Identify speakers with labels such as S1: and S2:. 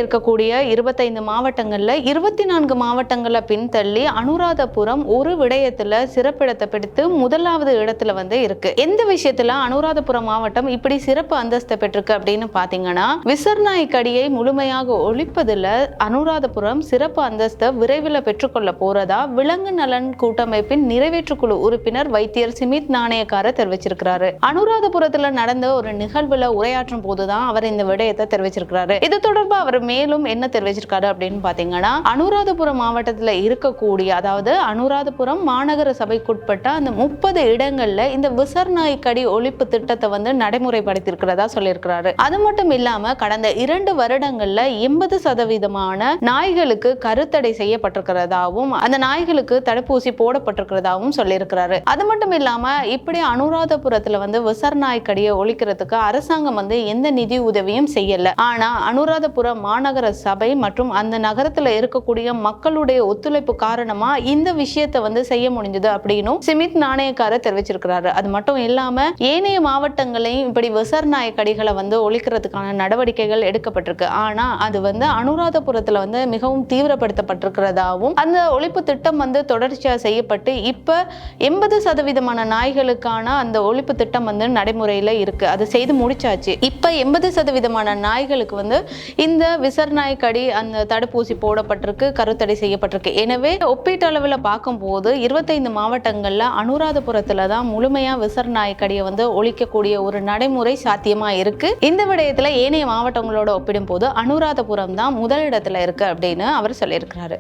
S1: இருக்கக்கூடிய 25 மாவட்டங்கள்ல 24 மாவட்டங்களை பின்தள்ளி அனுராதபுரம் ஒரு விடயத்துல சிறப்பிடத்தை பிடித்து முதலாவது இடத்துல இருக்கு. எந்த விஷயத்துல அனுராதபுரம் மாவட்டம் இப்படி சிறப்பு அந்தஸ்து பெற்றிருக்கு அப்படின்னு பாத்தீங்கன்னா, விசர்நாய் கடியை முழுமையாக ஒழிப்பதில் அனுராதபுரம் சிறப்பு அந்தஸ்தை விரைவில் பெற்றுக்கொள்ள போறதா விலங்கு நலன் கூட்டமைப்பின் நிறைவேற்றுக்குழு உறுப்பினர் வைத்தியர் சிமித் நாணயக்கார தெரிவிச்சிருக்கிறாரு. அனுராதபுரத்துல நடந்த ஒரு நிகழ்வுல உரையாற்றும் போதுதான் அவர் இந்த விடயத்தை தெரிவிச்சிருக்கிறாரு. இது தொடர்பா அவர் மேலும் என்ன தெரிவிச்சிருக்காரு அப்படின்னு பாத்தீங்கன்னா, அனுராதபுரம் மாவட்டத்துல இருக்கக்கூடிய, அதாவது அனுராதபுரம் மாநகர சபைக்குட்பட்ட அந்த 30 இடங்கள்ல இந்த விசர்நாய் கடி ஒழிப்பு திட்டத்தை நடைமுறைப்படுத்தியிருக்கிறதா சொல்லியிருக்கிறாரு. அது மட்டும் இல்லாம கடந்த 2 வருடங்கள்ல 80% நாய்களுக்கு கருத்தடை செய்யப்பட்டிருக்கிறதாவும் அந்த நாய்களுக்கு தடுப்பூசி போடப்பட்டிருக்கிறதாவும் சொல்லியிருக்கிறாரு. அது மட்டும் இல்லாம இப்படி அனுராதபுரத்துல விசர்நாய் கடியை ஒழிக்கிறதுக்கு அரசாங்கம் எந்த நிதி உதவியும் செய்யல. ஆனா அனுராதபுரம் மாநகர சபை மற்றும் அந்த நகரத்துல இருக்கக்கூடிய மக்களுடைய ஒத்துழைப்பு காரணமா இந்த விஷயத்தை செய்ய முடிஞ்சது அப்படின்னு சிமித் நாணயக்காரர் தெரிவிச்சிருக்கிறாரு. அது மட்டும் இல்லாம ஏனைய மாவட்டங்களையும் இப்படி விசர்நாய் கடிகளை ஒழிக்கிறதுக்கான நடவடிக்கைகள் எடுக்கப்பட்டிருக்கு. ஆனா அது அனுராதபுரத்துல மிகவும் தீவிரப்படுத்தப்பட்டிருக்கிறதாவும் அந்த ஒழிப்பு திட்டம் தொடர்ச்சியா செய்யப்பட்டு இப்ப 80% நாய்களுக்கான அந்த ஒழிப்பு திட்டம் நடைமுறையில இருக்கு. அது செய்து முடிச்சாச்சு. இப்ப 80% நாய்களுக்கு இந்த விசர்நாய் கடி அந்த தடுப்பூசி போடப்பட்டிருக்கு, கருத்தடை செய்யப்பட்டிருக்கு. எனவே ஒப்பீட்டளவில் பார்க்கும்போது 25 மாவட்டங்கள்ல அனுராதபுரத்துல தான் முழுமையா விசர்நாய் கடியை ஒழிக்கக்கூடிய ஒரு நடைமுறை சாத்தியமா இருக்கு. இந்த விடயத்துல ஏனைய மாவட்டங்களோட ஒப்பிடும் போது அனுராதபுரம் தான் முதலிடத்துல இருக்கு அப்படின்னு அவர் சொல்லியிருக்கிறாரு.